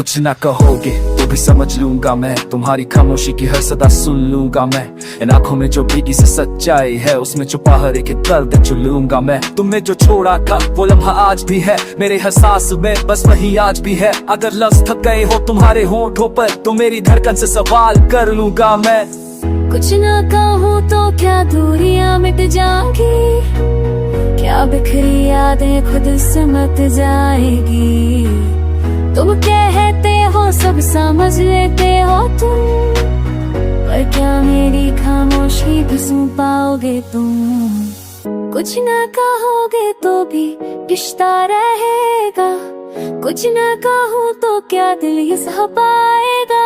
कुछ ना कहोगे तो भी समझ लूंगा मैं, तुम्हारी खामोशी की हर सदा सुन लूंगा मैं। इन आंखों में जो भीगी से सच्चाई है, उसमें छुपा हर एक दर्द चुन लूंगा मैं। तुमने जो छोड़ा था वो लम्हा आज भी है मेरे एहसास में, बस वही आज भी है। अगर लफ्ज़ थक गए हो तुम्हारे होठों पर तो मेरी धड़कन से सवाल कर लूंगा मैं। कुछ ना कहूँ तो क्या दूरियां मिट जाएंगी, क्या बिखरी यादें खुद से मत जाएगी। तुम कहते हो सब समझ लेते हो तुम, पर क्या मेरी खामोशी भी सुन पाओगे तुम। कुछ ना कहोगे तो भी रिश्ता रहेगा, कुछ ना कहूँ तो क्या दिल ये सह पाएगा।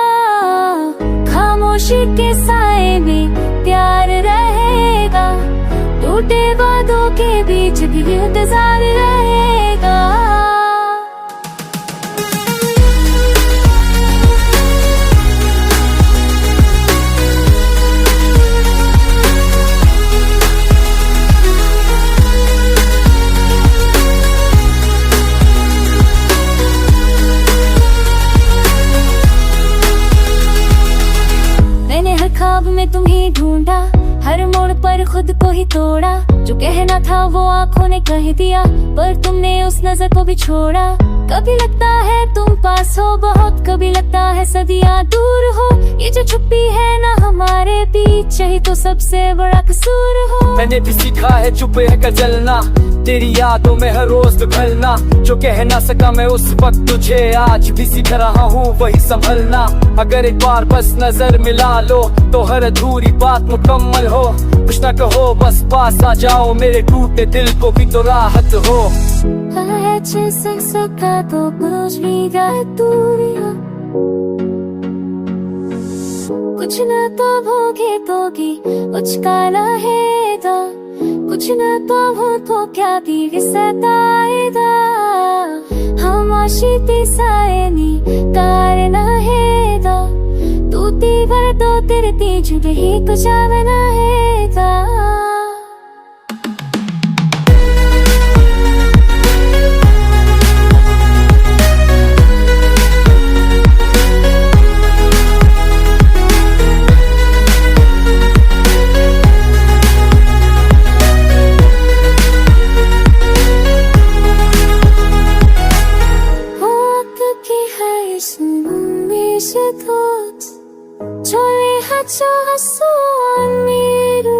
खामोशी के साए में प्यार रहेगा, टूटे वादों के बीच भी इंतजार रहेगा। मैंने हर ख्वाब में तुम्हें ढूंढा, हर मोड़ पर खुद को ही तोड़ा। जो कहना था वो आंखों ने कह दिया, पर तुमने उस नजर को भी छोड़ा। कभी लगता है तुम पास हो बहुत, कभी लगता है सदियां दूर हो। ये जो छुपी है ना हमारे बीच, यही तो सबसे बड़ा कसूर हो। मैंने भी सीखा है चुप रहकर जलना, तेरी यादों में हर रोज ढलना। जो कह ना सका मैं उस वक्त तुझे, आज भी सीख रहा हूँ वही संभलना। अगर एक बार बस नजर मिला लो तो हर अधूरी बात मुकम्मल हो। कुछ ना कहो बस पास आ जाओ, मेरे टूटे दिल को भी तो राहत हो। कुछ ना तो भोगे तोगी उचका रहेगा, कुछ ना तो हो तो क्या भी सताएगा। खामोशी ते सायनी कारण रहेगा, तू भर दो तेरे तेज ही कुछ बनाएगा। Thoughts, joy had so on me to